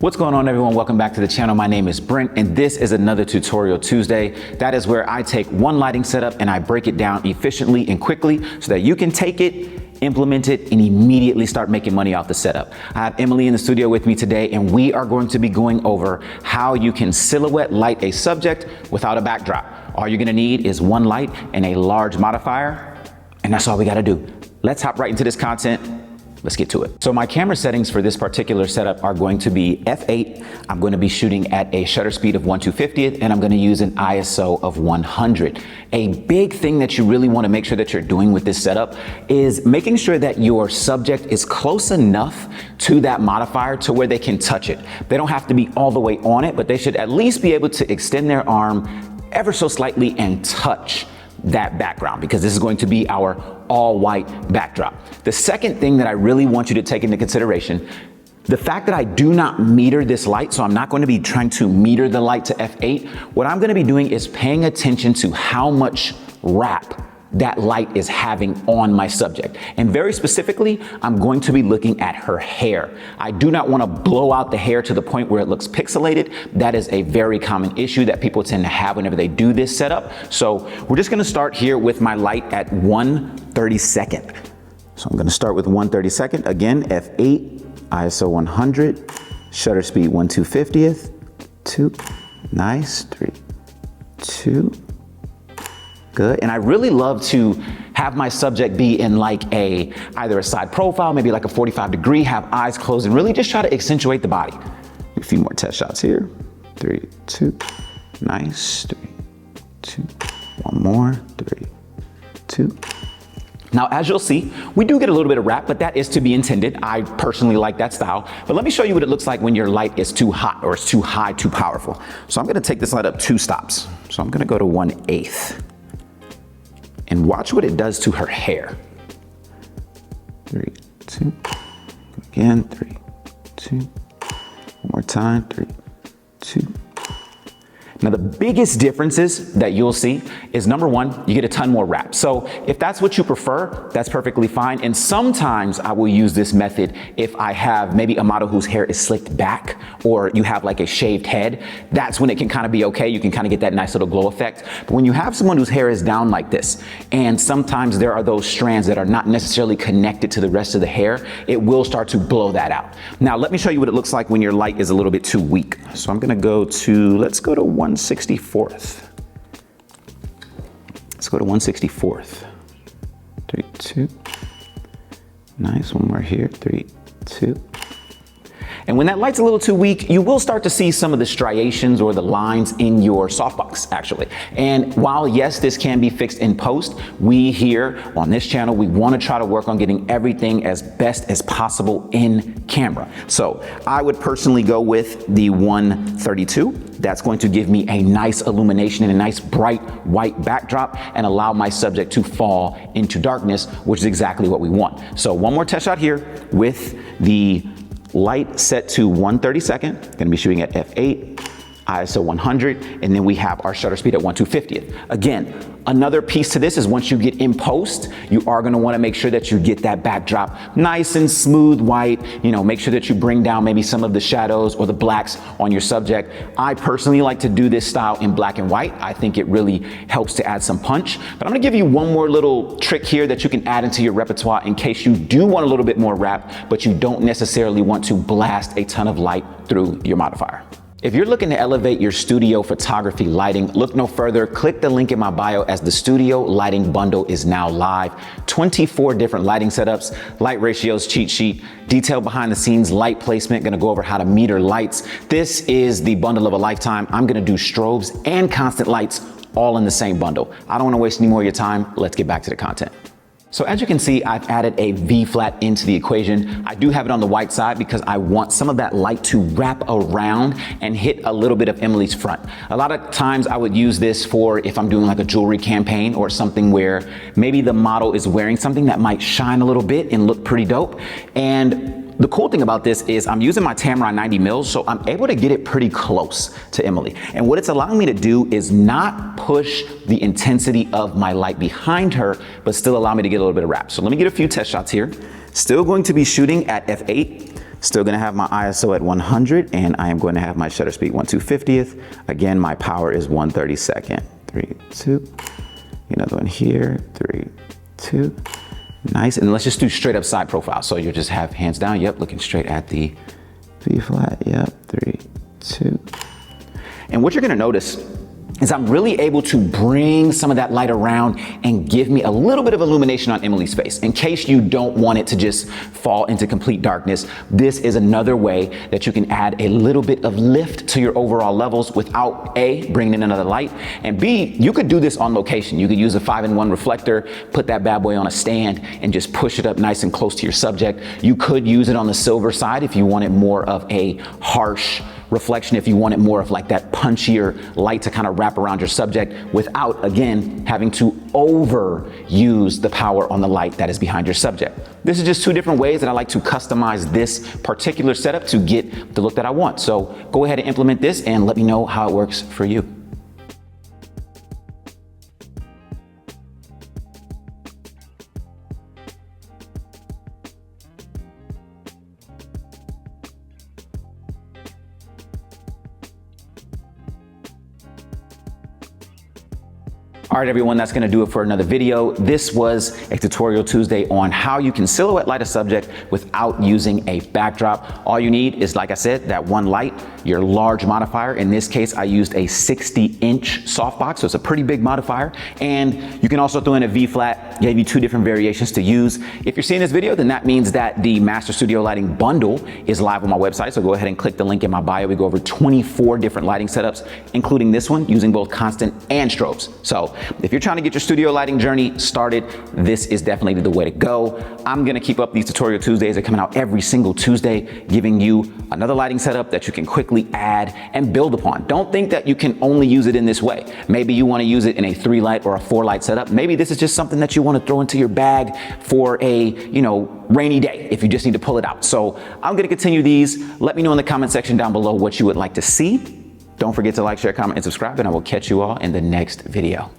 What's going on, everyone? Welcome back to the channel. My name is Brent and this is another Tutorial Tuesday. That is where I take one lighting setup and I break it down efficiently and quickly so that you can take it, implement it, and immediately start making money off the setup. I have Emily in the studio with me today and we are going to be going over how you can silhouette light a subject without a backdrop. All you're gonna need is one light and a large modifier, and that's all we gotta do. Let's hop right into this content. Let's get to it. So my camera settings for this particular setup are going to be f8. I'm going to be shooting at a shutter speed of 1/250th, and I'm going to use an ISO of 100. A big thing that you really want to make sure that you're doing with this setup is making sure that your subject is close enough to that modifier to where they can touch it. They don't have to be all the way on it, but they should at least be able to extend their arm ever so slightly and touch that background, because this is going to be our all white backdrop. The second thing that I really want you to take into consideration, the fact that I do not meter this light, so I'm not going to be trying to meter the light to f8. What I'm going to be doing is paying attention to how much wrap that light is having on my subject. And very specifically, I'm going to be looking at her hair. I do not want to blow out the hair to the point where it looks pixelated. That is a very common issue that people tend to have whenever they do this setup. So we're just going to start here with my light at 1/32. So I'm going to start with 1/32. Again, f8, ISO 100, shutter speed 1/250th, 2, nice, 3, 2, good. And I really love to have my subject be in like either a side profile, maybe like a 45 degree, have eyes closed, and really just try to accentuate the body. A few more test shots here. 3, 2, nice, 3, 2, one more, 3, 2. Now, as you'll see, we do get a little bit of wrap, but that is to be intended. I personally like that style, but let me show you what it looks like when your light is too hot or it's too high, too powerful. So I'm gonna take this light up 2 stops. So I'm gonna go to 1/8. And watch what it does to her hair. 3, 2, again, 3, 2, one more time, 3, 2. Now the biggest differences that you'll see is, number one, you get a ton more wrap. So if that's what you prefer, that's perfectly fine. And sometimes I will use this method if I have maybe a model whose hair is slicked back, or you have like a shaved head. That's when it can kind of be okay. You can kind of get that nice little glow effect. But when you have someone whose hair is down like this, and sometimes there are those strands that are not necessarily connected to the rest of the hair, it will start to blow that out. Now let me show you what it looks like when your light is a little bit too weak. So I'm gonna go to, let's go to 1/64th. Let's go to 1/64th. 3, 2. Nice, one more here, 3, 2. And when that light's a little too weak, you will start to see some of the striations or the lines in your softbox, actually. And while yes, this can be fixed in post, we here on this channel, we want to try to work on getting everything as best as possible in camera. So I would personally go with the 1/32. That's going to give me a nice illumination and a nice bright white backdrop and allow my subject to fall into darkness, which is exactly what we want. So one more test shot here with the light set to 1/32. Gonna be shooting at f8, ISO 100, and then we have our shutter speed at 1/250th. Again, another piece to this is once you get in post, you are gonna wanna make sure that you get that backdrop nice and smooth white. You know, make sure that you bring down maybe some of the shadows or the blacks on your subject. I personally like to do this style in black and white. I think it really helps to add some punch. But I'm gonna give you one more little trick here that you can add into your repertoire in case you do want a little bit more wrap, but you don't necessarily want to blast a ton of light through your modifier. If you're looking to elevate your studio photography lighting, look no further. Click the link in my bio as the studio lighting bundle is now live. 24 different lighting setups, light ratios, cheat sheet, detailed behind the scenes light placement. Gonna go over how to meter lights. This is the bundle of a lifetime. I'm gonna do strobes and constant lights all in the same bundle. I don't wanna waste any more of your time. Let's get back to the content. So as you can see, I've added a V flat into the equation. I do have it on the white side because I want some of that light to wrap around and hit a little bit of Emily's front. A lot of times I would use this for if I'm doing like a jewelry campaign or something where maybe the model is wearing something that might shine a little bit and look pretty dope. And the cool thing about this is I'm using my Tamron 90 mils, so I'm able to get it pretty close to Emily. And what it's allowing me to do is not push the intensity of my light behind her, but still allow me to get a little bit of wrap. So let me get a few test shots here. Still going to be shooting at f8. Still gonna have my ISO at 100, and I am going to have my shutter speed 1/250th. Again, my power is 1/32. 3, 2. Another one here, 3, 2. Nice, and let's just do straight up side profile. So you'll just have hands down, yep, looking straight at the B flat, yep, 3, 2. And what you're gonna notice is I'm really able to bring some of that light around and give me a little bit of illumination on Emily's face. In case you don't want it to just fall into complete darkness, this is another way that you can add a little bit of lift to your overall levels without A, bringing in another light, and B, you could do this on location. You could use a 5-in-1 reflector, put that bad boy on a stand, and just push it up nice and close to your subject. You could use it on the silver side if you wanted more of a harsh reflection, if you wanted more of like that punchier light to kind of wrap around your subject without, again, having to overuse the power on the light that is behind your subject. This is just two different ways that I like to customize this particular setup to get the look that I want. So go ahead and implement this and let me know how it works for you. All right, everyone, that's gonna do it for another video. This was a Tutorial Tuesday on how you can silhouette light a subject without using a backdrop. All you need is, like I said, that one light, your large modifier. In this case, I used a 60-inch softbox, so it's a pretty big modifier. And you can also throw in a V-flat, gave you two different variations to use. If you're seeing this video, then that means that the Master Studio Lighting Bundle is live on my website, so go ahead and click the link in my bio. We go over 24 different lighting setups, including this one, using both constant and strobes. So if you're trying to get your studio lighting journey started, this is definitely the way to go. I'm gonna keep up these Tutorial Tuesdays. They're coming out every single Tuesday, giving you another lighting setup that you can quickly add and build upon. Don't think that you can only use it in this way. Maybe you wanna use it in a 3-light or a 4-light setup. Maybe this is just something that you wanna throw into your bag for a, rainy day if you just need to pull it out. So I'm gonna continue these. Let me know in the comment section down below what you would like to see. Don't forget to like, share, comment, and subscribe, and I will catch you all in the next video.